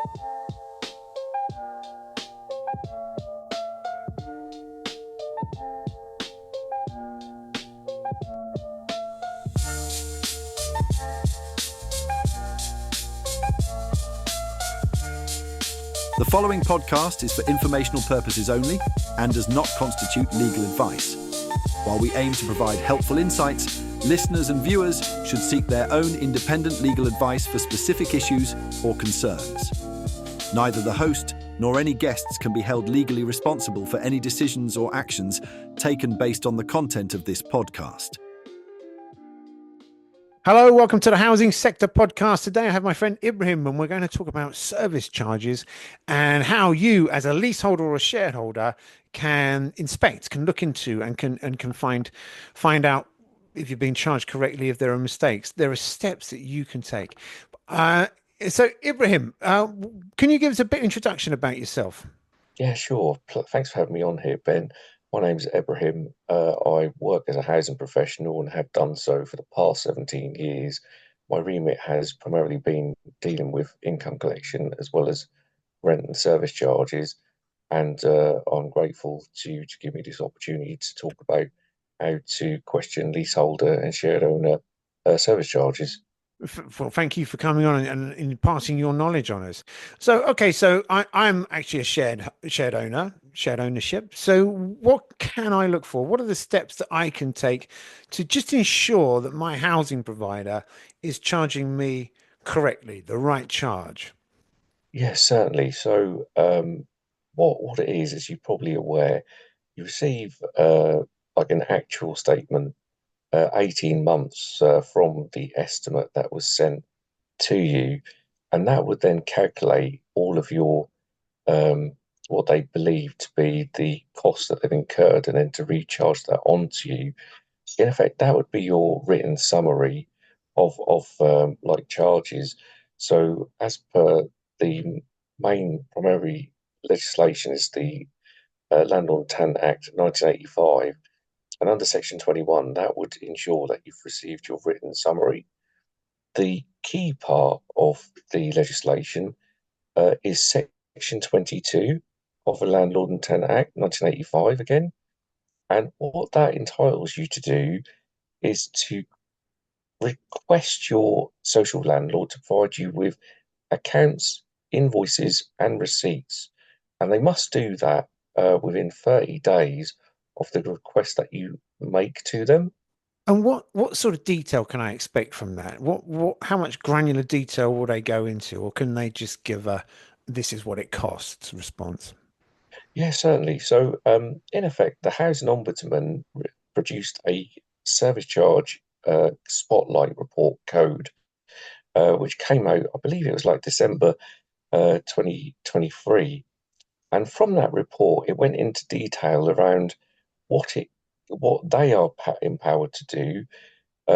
The following podcast is for informational purposes only and does not constitute legal advice. While we aim to provide helpful insights, listeners and viewers should seek their own independent legal advice for specific issues or concerns. Neither the host nor any guests can be held legally responsible for any decisions or actions taken based on the content of this podcast. Hello, welcome to the Housing Sector Podcast. Today I have my friend Ebrahim and we're going to talk about service charges and how you as a leaseholder or a shareholder can inspect, can look into and can find out if you've been charged correctly, if there are mistakes. There are steps that you can take. So Ebrahim, can you give us a bit of introduction about yourself? Yeah, sure. Thanks for having me on here, Ben. My name's Ebrahim. I work as a housing professional and have done so for the past 17 years. My remit has primarily been dealing with income collection as well as rent and service charges. And I'm grateful to give me this opportunity to talk about how to question leaseholder and shared owner service charges. Well, thank you for coming on and imparting your knowledge on us. So I'm actually a shared ownership. So what can I look for? What are the steps that I can take to just ensure that my housing provider is charging me correctly, the right charge? Yes, certainly. So what it is, as you're probably aware, you receive like an actual statement 18 months from the estimate that was sent to you, and that would then calculate all of your what they believe to be the costs that they've incurred, and then to recharge that onto you. In effect, that would be your written summary of like charges. So, as per the main primary legislation, is the Landlord and Tenant Act 1985. And under Section 21, that would ensure that you've received your written summary. The key part of the legislation is Section 22 of the Landlord and Tenant Act 1985 again. And what that entitles you to do is to request your social landlord to provide you with accounts, invoices, and receipts. And they must do that within 30 days of the request that you make to them. And what sort of detail can I expect from that? How much granular detail will they go into, or can they just give a "this is what it costs" response? Yeah, certainly. So, in effect, the Housing Ombudsman produced a service charge spotlight report code, which came out, I believe it was like December 2023. And from that report, it went into detail around what they are empowered to do,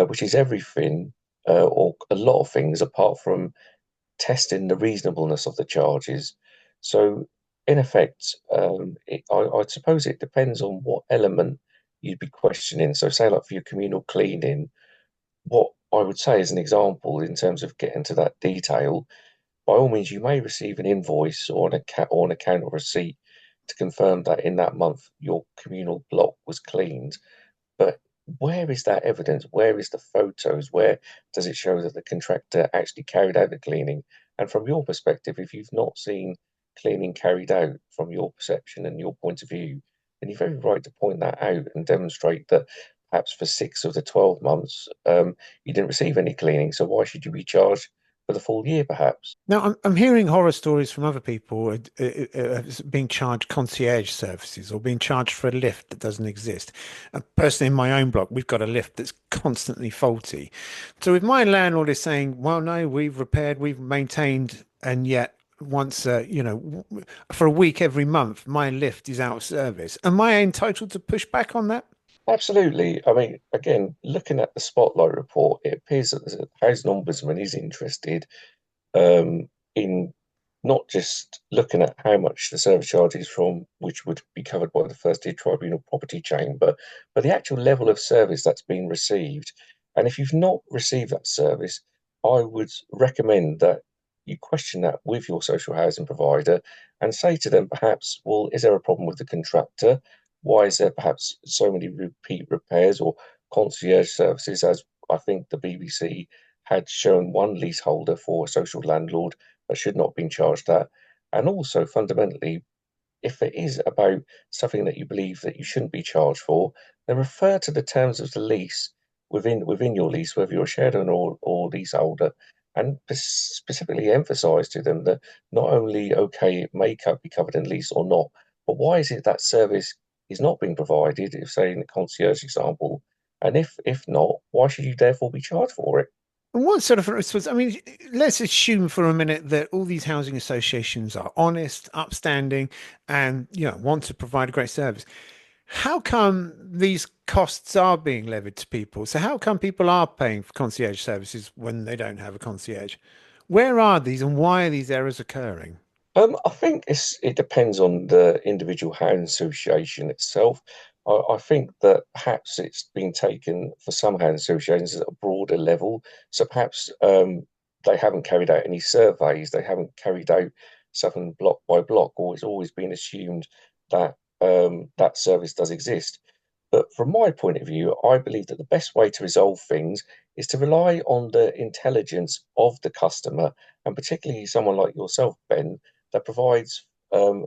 which is everything or a lot of things apart from testing the reasonableness of the charges. So, in effect, I suppose it depends on what element you'd be questioning. So, say, like for your communal cleaning, what I would say as an example in terms of getting to that detail, by all means, you may receive an invoice or an account or receipt to confirm that in that month your communal block was cleaned. But where is that evidence? Where is the photos? Where does it show that the contractor actually carried out the cleaning? And from your perspective, if you've not seen cleaning carried out from your perception and your point of view, then you're very right to point that out and demonstrate that perhaps for 6 of the 12 months you didn't receive any cleaning. So why should you be charged for the full year, perhaps? Now, I'm hearing horror stories from other people being charged concierge services or being charged for a lift that doesn't exist. Personally, in my own block, we've got a lift that's constantly faulty. So if my landlord is saying, well, no, we've repaired, we've maintained, and yet once, for a week every month, my lift is out of service, am I entitled to push back on that? Absolutely. I mean, again, looking at the Spotlight report, it appears that the Housing Ombudsman is interested in not just looking at how much the service charge is from, which would be covered by the first tier tribunal property chain, but the actual level of service that's been received. And if you've not received that service, I would recommend that you question that with your social housing provider and say to them, perhaps, well, is there a problem with the contractor? Why is there perhaps so many repeat repairs or concierge services, as I think the BBC had shown one leaseholder for a social landlord that should not have been charged that? And also, fundamentally, if it is about something that you believe that you shouldn't be charged for, then refer to the terms of the lease within your lease, whether you're a shared owner or leaseholder, and specifically emphasise to them that not only okay it may be covered in lease or not, but why is it that service is not being provided? If say in the concierge example, and if not, why should you therefore be charged for it? And what sort of response? I mean, let's assume for a minute that all these housing associations are honest, upstanding, and want to provide a great service. How come these costs are being levied to people? So how come people are paying for concierge services when they don't have a concierge? Where are these and why are these errors occurring? I think it depends on the individual housing association itself. I think that perhaps it's been taken for some housing associations at a broader level. So perhaps they haven't carried out any surveys, they haven't carried out something block by block, or it's always been assumed that that service does exist. But from my point of view, I believe that the best way to resolve things is to rely on the intelligence of the customer, and particularly someone like yourself, Ben, that provides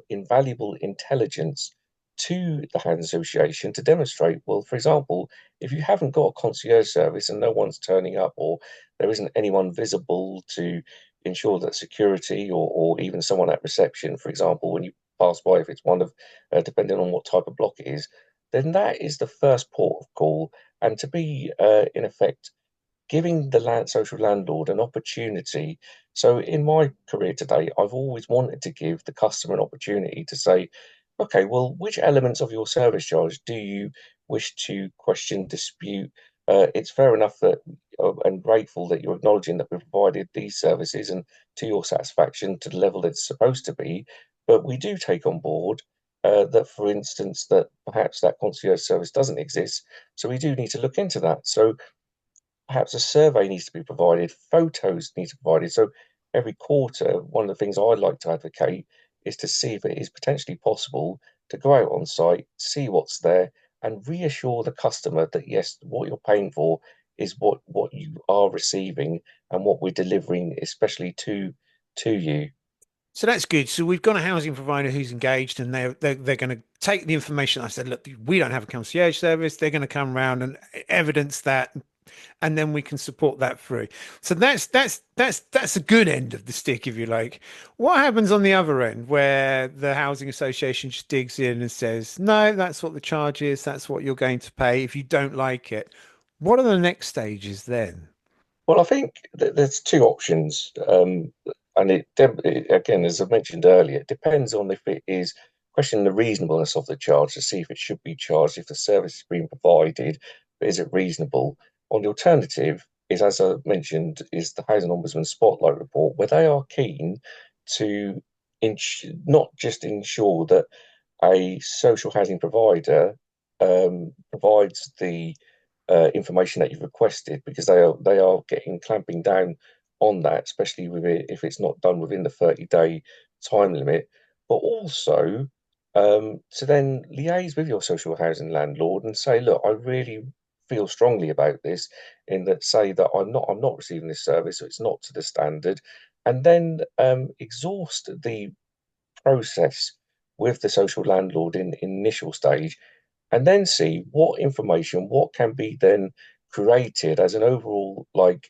invaluable intelligence to the housing association to demonstrate, well, for example, if you haven't got a concierge service and no one's turning up, or there isn't anyone visible to ensure that security or even someone at reception, for example, when you pass by, if it's one of, depending on what type of block it is, then that is the first port of call. And to be, in effect, giving the social landlord an opportunity. So in my career today, I've always wanted to give the customer an opportunity to say, okay, well, which elements of your service charge do you wish to question, dispute? It's fair enough that and grateful that you're acknowledging that we've provided these services and to your satisfaction to the level that it's supposed to be. But we do take on board that, for instance, that perhaps that concierge service doesn't exist. So we do need to look into that. So perhaps a survey needs to be provided, photos need to be provided. So every quarter, one of the things I'd like to advocate is to see if it is potentially possible to go out on site, see what's there, and reassure the customer that yes, what you're paying for is what you are receiving and what we're delivering, especially to you. So that's good. So we've got a housing provider who's engaged, and they're going to take the information. I said, look, we don't have a concierge service. They're going to come around and evidence that, and then we can support that through. So that's a good end of the stick, if you like. What happens on the other end, where the housing association just digs in and says, no, that's what the charge is. That's what you're going to pay if you don't like it. What are the next stages then? Well, I think there's two options, and again, as I mentioned earlier, it depends on if it is questioning the reasonableness of the charge to see if it should be charged, if the service is being provided, but is it reasonable? On the alternative is, as I mentioned, is the Housing Ombudsman Spotlight Report, where they are keen to not just ensure that a social housing provider provides the information that you've requested, because they are getting clamping down on that, especially with it if it's not done within the 30-day time limit. But also to then liaise with your social housing landlord and say, look, I really feel strongly about this, in that say that I'm not receiving this service, so it's not to the standard, and then exhaust the process with the social landlord in initial stage, and then see what information, what can be then created as an overall like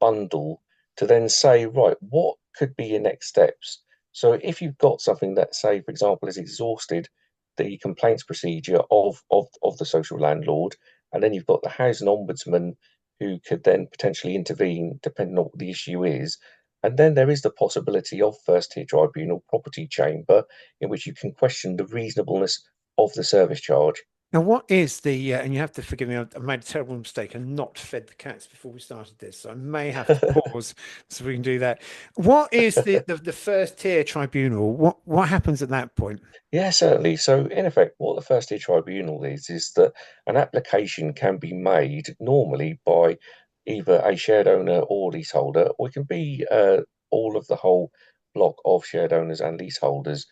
bundle, to then say, right, what could be your next steps? So if you've got something that, say, for example, has exhausted the complaints procedure of the social landlord, and then you've got the housing ombudsman who could then potentially intervene depending on what the issue is. And then there is the possibility of first tier tribunal property chamber, in which you can question the reasonableness of the service charge. Now, what is and you have to forgive me, I made a terrible mistake and not fed the cats before we started this. So I may have to pause so we can do that. What is the first tier tribunal? What happens at that point? Yeah, certainly. So, in effect, what the first tier tribunal is that an application can be made normally by either a shared owner or leaseholder, or it can be all of the whole block of shared owners and leaseholders.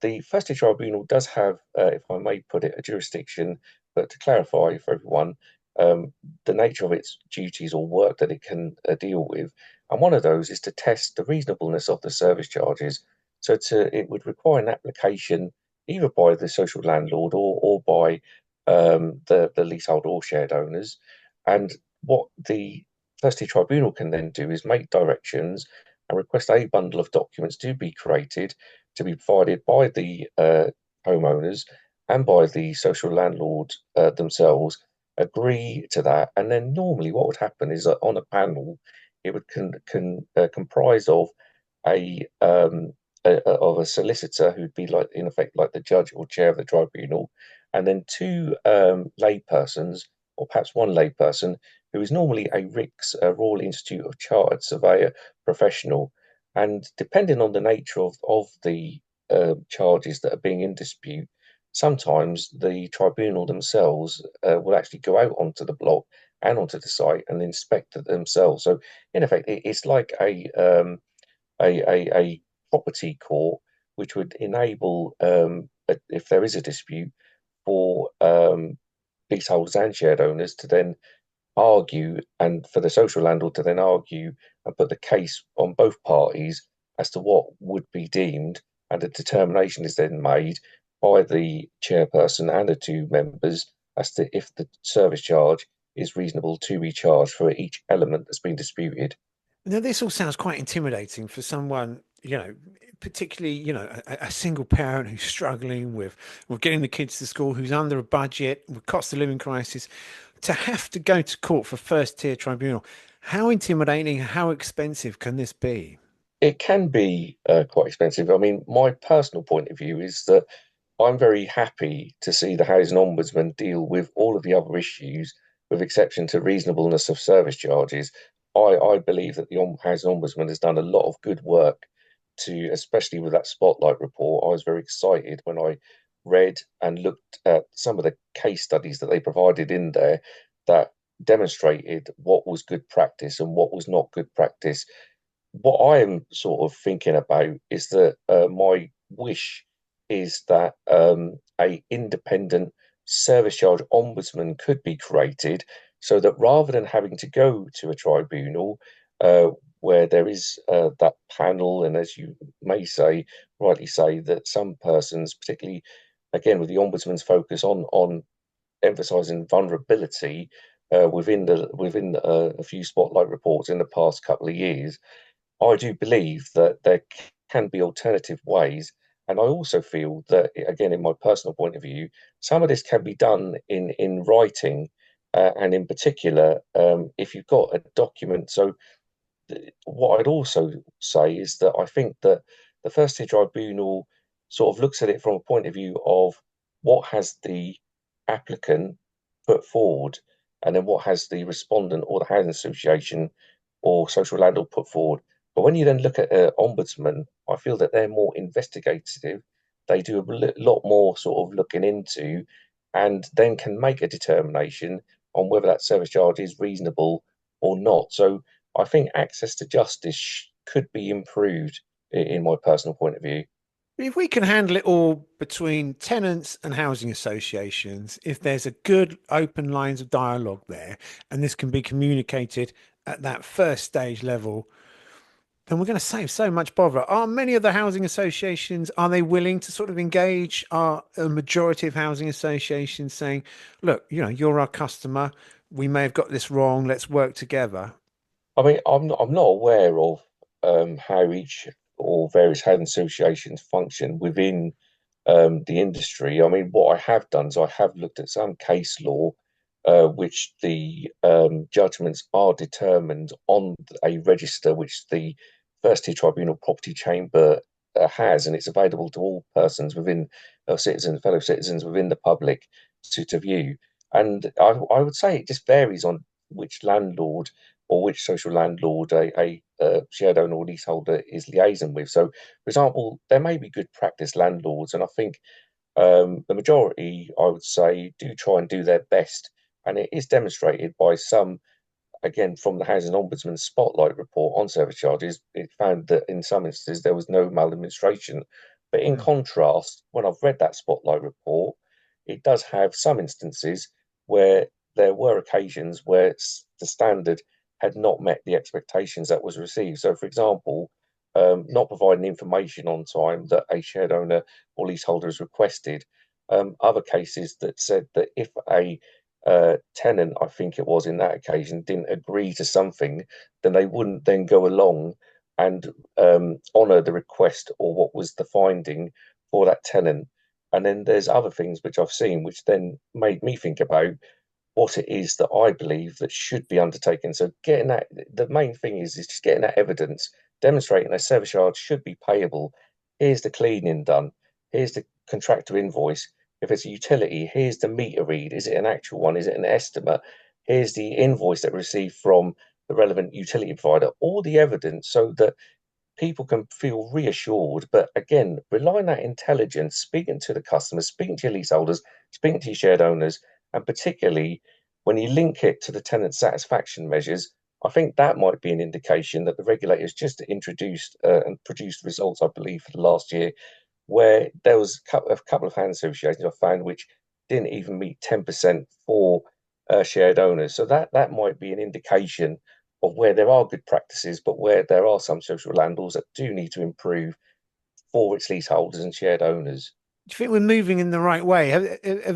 The First Tier Tribunal does have, if I may put it, a jurisdiction, but to clarify for everyone, um, the nature of its duties or work that it can deal with, and one of those is to test the reasonableness of the service charges. It would require an application either by the social landlord or by the leasehold or shared owners. And what the First Tier Tribunal can then do is make directions and request a bundle of documents to be created to be provided by the homeowners and by the social landlord themselves, agree to that, and then normally what would happen is that on a panel, it would comprise of a, of a solicitor who'd be like in effect like the judge or chair of the tribunal, and then two laypersons or perhaps one layperson who is normally a RICS, a Royal Institute of Chartered Surveyor professional, and depending on the nature of the charges that are being in dispute, sometimes the tribunal themselves will actually go out onto the block and onto the site and inspect it themselves. So, in effect, it's like a property court, which would enable, if there is a dispute, for leaseholders and shared owners to then argue and for the social landlord to then argue and put the case on both parties as to what would be deemed, and a determination is then made by the chairperson and the two members as to if the service charge is reasonable to be charged for each element that's been disputed. Now, this all sounds quite intimidating for someone, particularly, a single parent who's struggling with getting the kids to school, who's under a budget, with cost of living crisis, to have to go to court for first tier tribunal. How intimidating, how expensive can this be? It can be quite expensive. I mean, my personal point of view is that I'm very happy to see the Housing Ombudsman deal with all of the other issues, with exception to reasonableness of service charges. I believe that the Housing Ombudsman has done a lot of good work to, especially with that Spotlight report. I was very excited when I read and looked at some of the case studies that they provided in there that demonstrated what was good practice and what was not good practice. What I am sort of thinking about is that my wish is that a independent service charge ombudsman could be created, so that rather than having to go to a tribunal uh, where there is that panel, and as you may say, rightly say, that some persons, particularly again with the ombudsman's focus on emphasising vulnerability within a few spotlight reports in the past couple of years, I do believe that there can be alternative ways. And I also feel that, again, in my personal point of view, some of this can be done in writing. And in particular, if you've got a document. So, what I'd also say is that I think that the First Tier Tribunal sort of looks at it from a point of view of what has the applicant put forward, and then what has the respondent or the housing association or social landlord put forward. But when you then look at ombudsman, I feel that they're more investigative. They do a lot more sort of looking into, and then can make a determination on whether that service charge is reasonable or not. So I think access to justice could be improved in my personal point of view. If we can handle it all between tenants and housing associations, if there's a good open lines of dialogue there, and this can be communicated at that first stage level, then we're going to save so much bother. Are many of the housing associations, are they willing to sort of engage? Are a majority of housing associations saying, look, you're our customer. We may have got this wrong. Let's work together. I mean, I'm not aware of how each or various housing associations function within the industry. I mean, what I have done is I have looked at some case law, which the judgments are determined on a register which the First Tier Tribunal Property Chamber has, and it's available to all persons within citizens, fellow citizens within the public to view. And I would say it just varies on which landlord or which social landlord a shared owner or leaseholder is liaising with. So, for example, there may be good practice landlords, and I think the majority, I would say, do try and do their best. And it is demonstrated by some again, from the Housing Ombudsman Spotlight report on service charges, it found that in some instances there was no maladministration. But in contrast, when I've read that Spotlight report, it does have some instances where there were occasions where the standard had not met the expectations that was received. So, for example, not providing information on time that a shared owner or leaseholder has requested. Other cases that said that if a tenant, I think it was in that occasion, didn't agree to something, then they wouldn't then go along and honour the request or what was the finding for that tenant. And then there's other things which I've seen which then made me think about what it is that I believe that should be undertaken. So getting that, the main thing is just getting that evidence, demonstrating that service charge should be payable. Here's the cleaning done. Here's the contractor invoice. If it's a utility, here's the meter read. Is it an actual one? Is it an estimate? Here's the invoice that we received from the relevant utility provider. All the evidence so that people can feel reassured. But again, rely on that intelligence, speaking to the customers, speaking to your leaseholders, speaking to your shared owners, and particularly when you link it to the tenant satisfaction measures, I think that might be an indication that the regulators just introduced and produced results, I believe, for the last year, where there was a couple of housing associations I found which didn't even meet 10% for shared owners. So that might be an indication of where there are good practices, but where there are some social landlords that do need to improve for its leaseholders and shared owners. Do you think we're moving in the right way? Have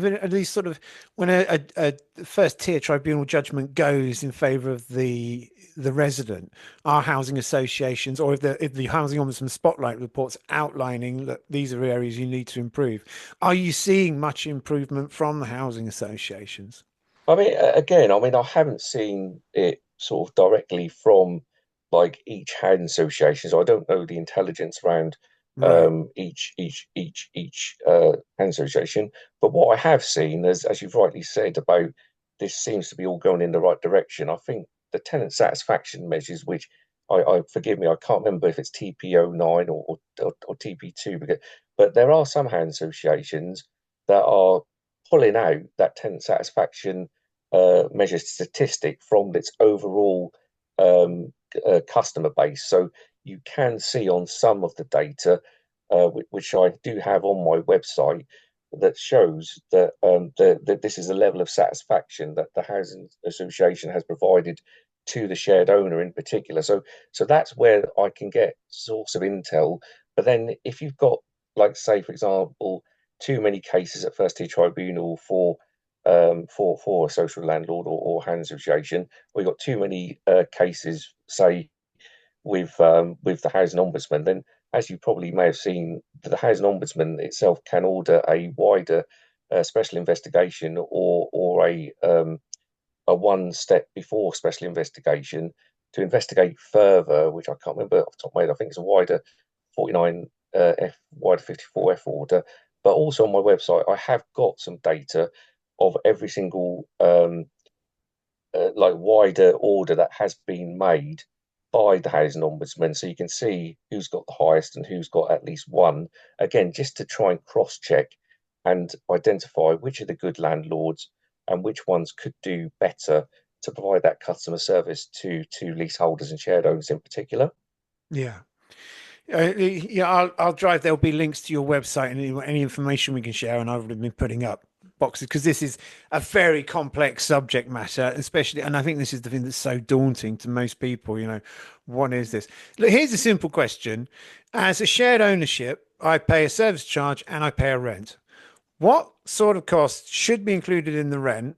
at least sort of when a first tier tribunal judgment goes in favour of the resident, our housing associations, or if the housing ombudsman spotlight reports outlining that these are areas you need to improve, are you seeing much improvement from the housing associations? I mean, again, I mean, I haven't seen it sort of directly from like each housing association, so I don't know the intelligence around Right. each housing association. But what I have seen, as you've rightly said, about this seems to be all going in the right direction. I think the tenant satisfaction measures, which I forgive me, I can't remember if it's TP09 or TP2, but there are some housing associations that are pulling out that tenant satisfaction measure statistic from its overall customer base. So you can see on some of the data, which I do have on my website, that shows that that this is a level of satisfaction that the housing association has provided to the shared owner in particular. So that's where I can get source of intel. But then if you've got, like, say, for example, too many cases at first tier tribunal for a social landlord or housing association, or you've got too many cases, say, with the housing ombudsman, then as you probably may have seen, the housing ombudsman itself can order a wider special investigation or a one step before special investigation to investigate further, which I can't remember off the top of my head. I think it's a wider 49 F wider 54F order. But also on my website, I have got some data of every single like wider order that has been made by the housing ombudsman, so you can see who's got the highest and who's got at least one. Again, just to try and cross check and identify which are the good landlords and which ones could do better to provide that customer service to leaseholders and shared owners in particular. Yeah. Yeah, I'll drive. There'll be links to your website and any information we can share. And I've already been putting up boxes because this is a very complex subject matter, especially. And I think this is the thing that's so daunting to most people. What is this? Look, here's a simple question. As a shared ownership, I pay a service charge and I pay a rent. What sort of costs should be included in the rent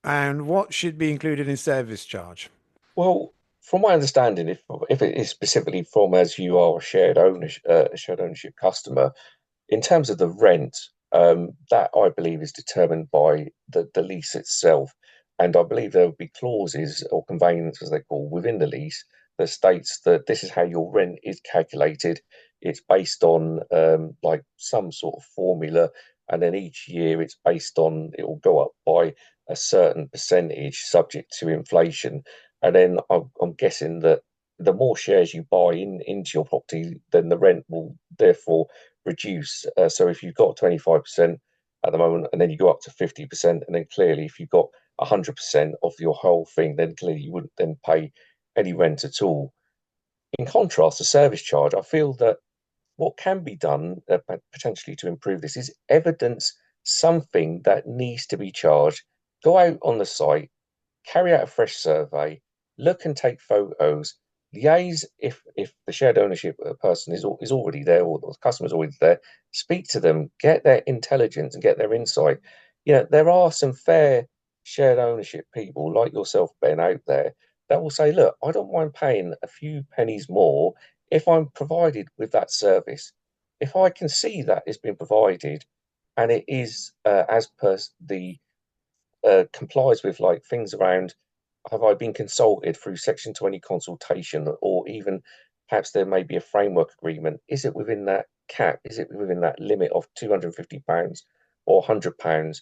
and what should be included in service charge? Well, from my understanding, if it is specifically from as you are a shared ownership customer, in terms of the rent, that I believe is determined by the lease itself. And I believe there will be clauses or conveyance, as they call, within the lease that states that this is how your rent is calculated. It's based on like some sort of formula, and then each year it's based on, it will go up by a certain percentage subject to inflation. And then I'm guessing that the more shares you buy into your property, then the rent will therefore reduce. So if you've got 25% at the moment, and then you go up to 50%, and then clearly if you've got 100% of your whole thing, then clearly you wouldn't then pay any rent at all. In contrast, the service charge, I feel that what can be done potentially to improve this is evidence something that needs to be charged. Go out on the site, carry out a fresh survey, look and take photos, liaise if the shared ownership person is already there or the customer is already there, speak to them, get their intelligence and get their insight. There are some fair shared ownership people like yourself, Ben, out there that will say, look, I don't mind paying a few pennies more if I'm provided with that service. If I can see that it's been provided and it is as per the complies with like things around have I been consulted through Section 20 consultation, or even perhaps there may be a framework agreement? Is it within that cap? Is it within that limit of £250 or £100?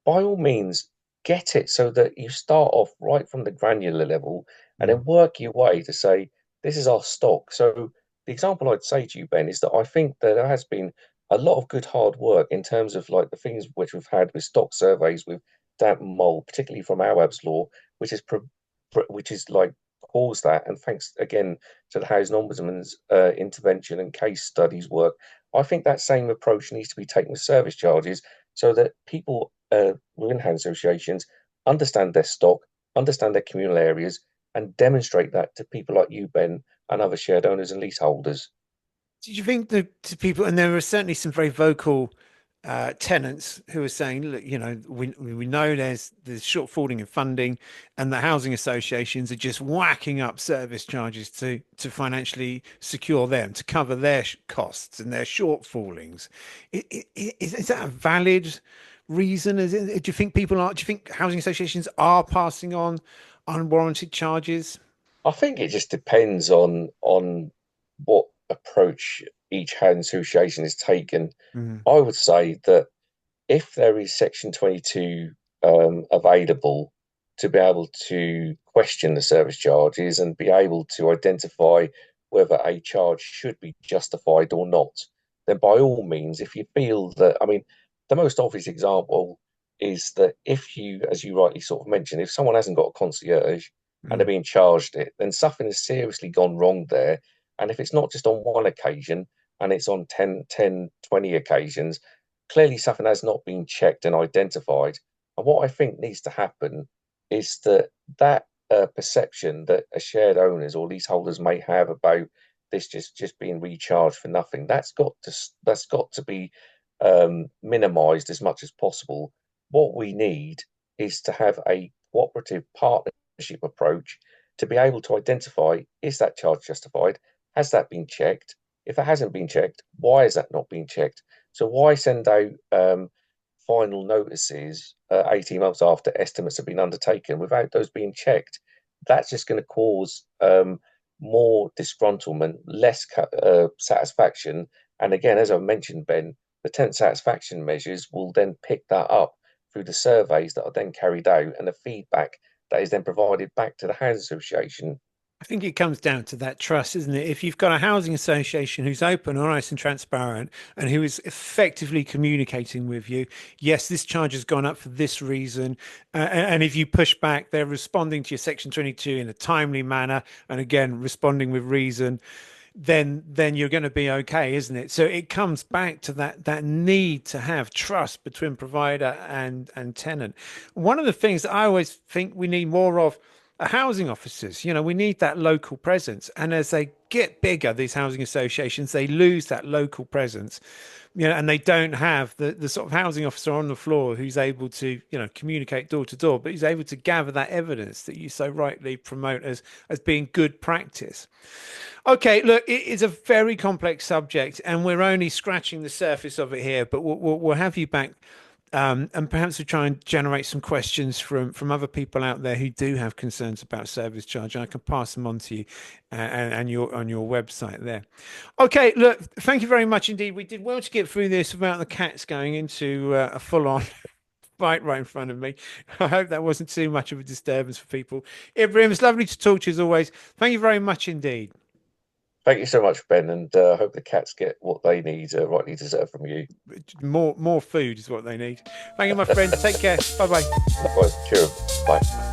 By all means, get it so that you start off right from the granular level and then Mm. work your way to say, this is our stock. So, the example I'd say to you, Ben, is that I think that there has been a lot of good hard work in terms of like the things which we've had with stock surveys with damp and mold, particularly from our Awaab's law, which is which is like caused that. And thanks again to the Housing Ombudsman's intervention and case studies work, I think that same approach needs to be taken with service charges so that people within housing associations understand their stock, understand their communal areas, and demonstrate that to people like you, Ben, and other shared owners and leaseholders. Did you think that to people, and there were certainly some very vocal tenants who are saying, look, we know there's shortfalling in funding, and the housing associations are just whacking up service charges to financially secure them, to cover their costs and their shortfallings. Is that a valid reason? Do you think do you think housing associations are passing on unwarranted charges? I think it just depends on what approach each housing association is taken. Mm. I would say that if there is Section 22 available to be able to question the service charges and be able to identify whether a charge should be justified or not, then by all means, if you feel that, I mean, the most obvious example is that if you, as you rightly sort of mentioned, if someone hasn't got a concierge and they're Mm. being charged it, then something has seriously gone wrong there. And if it's not just on one occasion and it's on 20 occasions, clearly something has not been checked and identified. And what I think needs to happen is that perception that a shared owners or leaseholders may have about this just being recharged for nothing, that's got to be minimised as much as possible. What we need is to have a cooperative partnership approach to be able to identify, is that charge justified? Has that been checked? If it hasn't been checked, why is that not being checked? So why send out final notices 18 months after estimates have been undertaken without those being checked? That's just going to cause more disgruntlement, less satisfaction. And again, as I mentioned, Ben, the tenant satisfaction measures will then pick that up through the surveys that are then carried out and the feedback that is then provided back to the housing association. I think it comes down to that trust, isn't it? If you've got a housing association who's open, honest, and transparent, and who is effectively communicating with you, yes, this charge has gone up for this reason, and if you push back, they're responding to your Section 22 in a timely manner, and again, responding with reason, then you're going to be okay, isn't it? So it comes back to that need to have trust between provider and tenant. One of the things that I always think we need more of are housing officers. We need that local presence, and as they get bigger, these housing associations, they lose that local presence, and they don't have the sort of housing officer on the floor who's able to, communicate door to door, but he's able to gather that evidence that you so rightly promote as being good practice. Okay, look, it is a very complex subject, and we're only scratching the surface of it here. But we'll have you back, and perhaps we'll try and generate some questions from other people out there who do have concerns about service charge, and I can pass them on to you and your on your website there. Okay, look, thank you very much indeed. We did well to get through this without the cats going into a full-on fight right in front of me. I hope that wasn't too much of a disturbance for people. Ebrahim, it's lovely to talk to you as always. Thank you very much indeed. Thank you so much, Ben, and hope the cats get what they need, rightly deserved from you. More food is what they need. Thank you, my friend. Take care. Bye bye. Likewise, cheers. Bye.